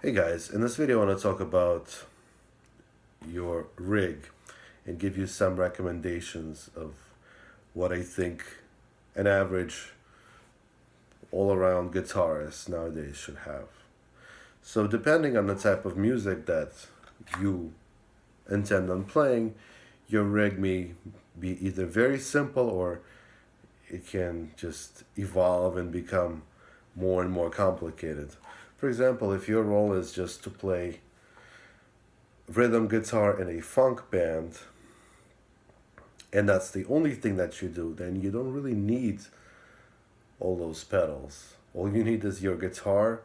Hey guys, in this video I want to talk about your rig and give you some recommendations of what I think an average all-around guitarist nowadays should have. So depending on the type of music that you intend on playing, your rig may be either very simple or it can just evolve and become more and more complicated. For example, if your role is just to play rhythm guitar in a funk band, and that's the only thing that you do, then you don't really need all those pedals. All you need is your guitar,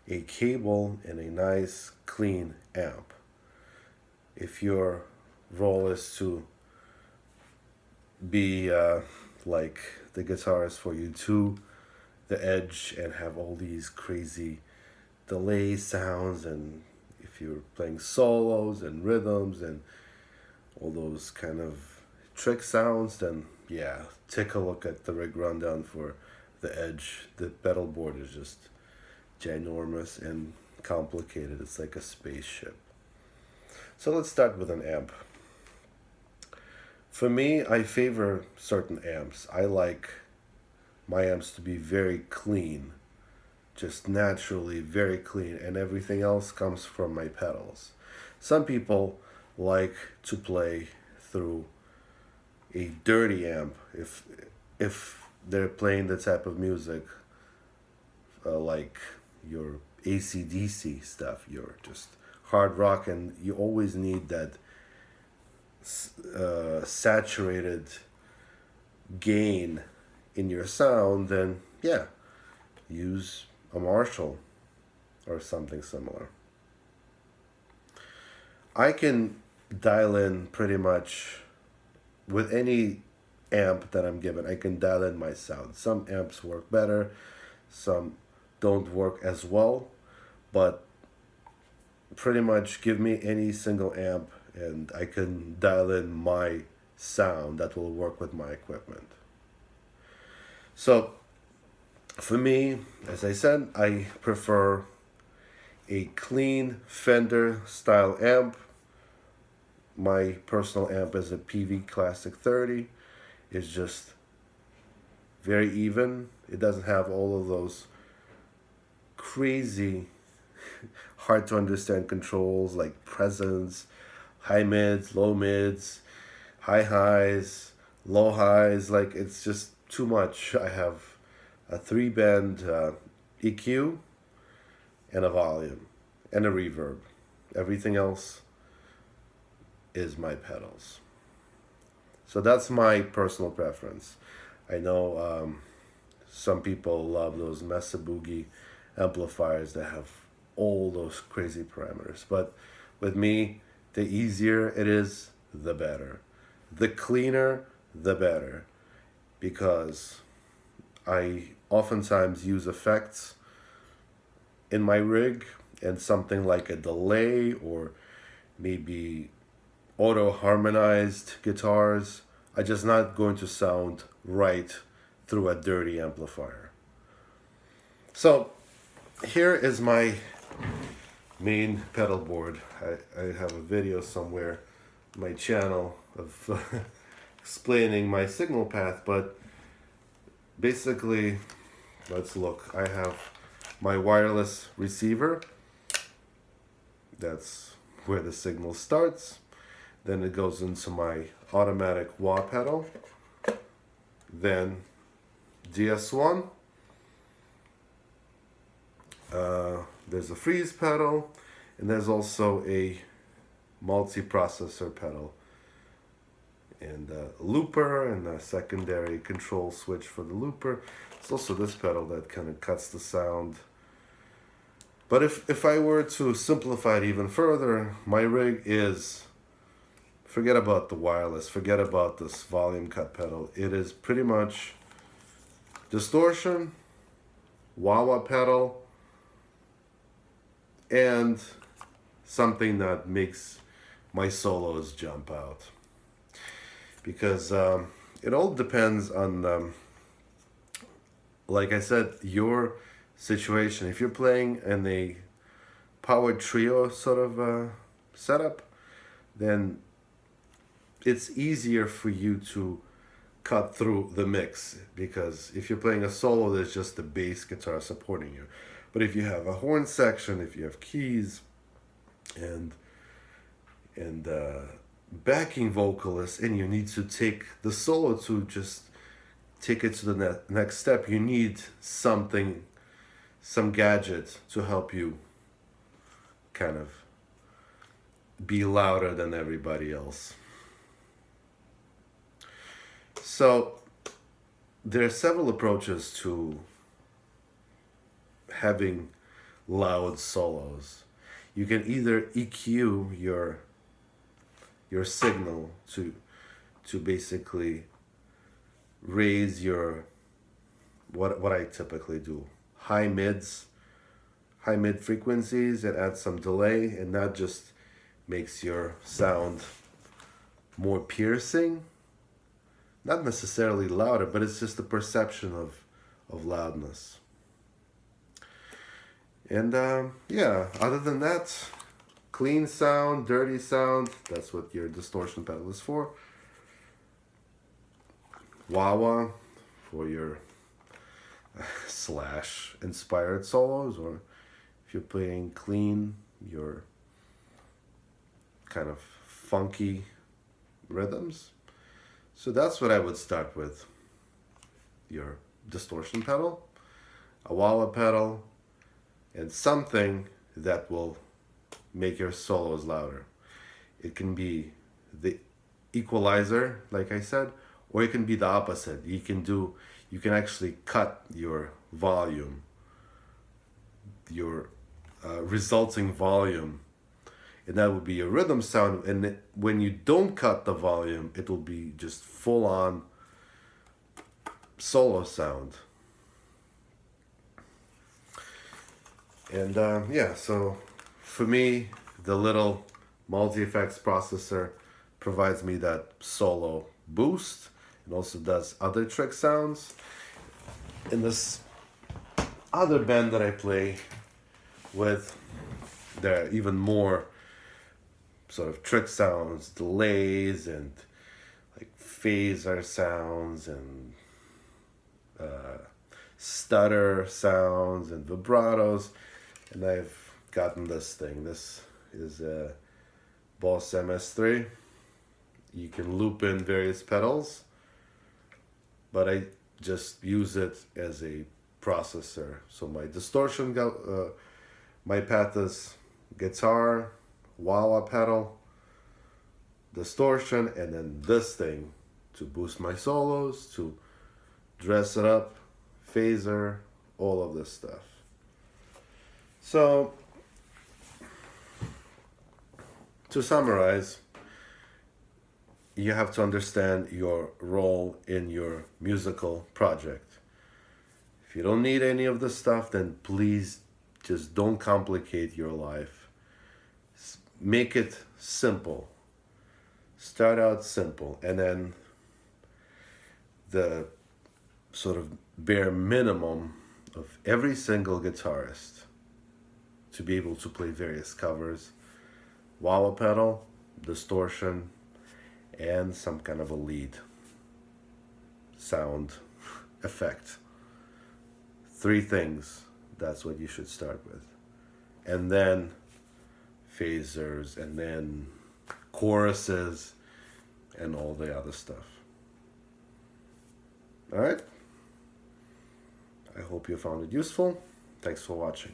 a cable, and a nice clean amp. If your role is to be like the guitarist for U2, the Edge, and have all these crazy delay sounds, and if you're playing solos and rhythms and all those kind of trick sounds, then yeah, take a look at the rig rundown for the Edge. The pedal board is just ginormous and complicated. It's like a spaceship. So let's start with an amp. For me, I favor certain amps. I like my amps to be very clean, just naturally very clean, and everything else comes from my pedals. Some people like to play through a dirty amp if they're playing the type of music like your AC/DC stuff, you're just hard rock, and you always need that saturated gain in your sound. Then yeah, use a Marshall or something similar. I can dial in pretty much with any amp that I'm given. I can dial in my sound. Some amps work better, some don't work as well, but pretty much give me any single amp and I can dial in my sound that will work with my equipment. So for me, as I said, I prefer a clean Fender style amp. My personal amp is a PV Classic 30. It's just very even. It doesn't have all of those crazy, hard to understand controls like presence, high mids, low mids, high highs, low highs. Like, it's just too much. I have a 3-band EQ and a volume and a reverb. Everything else is my pedals. So that's my personal preference. I know some people love those Mesa Boogie amplifiers that have all those crazy parameters, but with me, the easier it is, the better. The cleaner, the better, because I oftentimes use effects in my rig, and something like a delay or maybe auto harmonized guitars are just not going to sound right through a dirty amplifier. So here is my main pedal board. I have a video somewhere on my channel of explaining my signal path, but basically, let's look. I have my wireless receiver. That's where the signal starts. Then it goes into my automatic wah pedal. Then DS1. There's a freeze pedal, and there's also a multiprocessor pedal, and a looper, and a secondary control switch for the looper. It's also this pedal that kind of cuts the sound. But if I were to simplify it even further, my rig is, forget about the wireless, forget about this volume cut pedal. It is pretty much distortion, wah-wah pedal, and something that makes my solos jump out. Because it all depends on, like I said, your situation. If you're playing in a power trio sort of setup, then it's easier for you to cut through the mix, because if you're playing a solo, there's just the bass guitar supporting you. But if you have a horn section, if you have keys and backing vocalists, and you need to take the solo to just take it to the next step, you need something, some gadget to help you kind of be louder than everybody else. So there are several approaches to having loud solos. You can either EQ your signal to basically raise your what I typically do, high mid frequencies, and add some delay, and that just makes your sound more piercing. Not necessarily louder, but it's just the perception of loudness. And yeah, other than that, clean sound, dirty sound, that's what your distortion pedal is for. Wah-wah for your slash inspired solos, or if you're playing clean, your kind of funky rhythms. So that's what I would start with. Your distortion pedal, a wah-wah pedal, and something that will make your solos louder. It can be the equalizer, like I said, or it can be the opposite. You can actually cut your volume, your resulting volume, and that would be a rhythm sound. And when you don't cut the volume, it will be just full on solo sound. And yeah, so for me, the little multi-effects processor provides me that solo boost. It also does other trick sounds. In this other band that I play with, there are even more sort of trick sounds, delays, and like phaser sounds, and stutter sounds, and vibratos. And I've gotten this thing. This is a Boss MS3. You can loop in various pedals, but I just use it as a processor. So my distortion, my path is guitar, wah-wah pedal, distortion, and then this thing to boost my solos, to dress it up, phaser, all of this stuff. So, to summarize, you have to understand your role in your musical project. If you don't need any of this stuff, then please just don't complicate your life. Make it simple. Start out simple, and then the sort of bare minimum of every single guitarist to be able to play various covers: wah-wah pedal, distortion, and some kind of a lead sound effect. 3 things, that's what you should start with. And then phasers, and then choruses, and all the other stuff. All right? I hope you found it useful. Thanks for watching.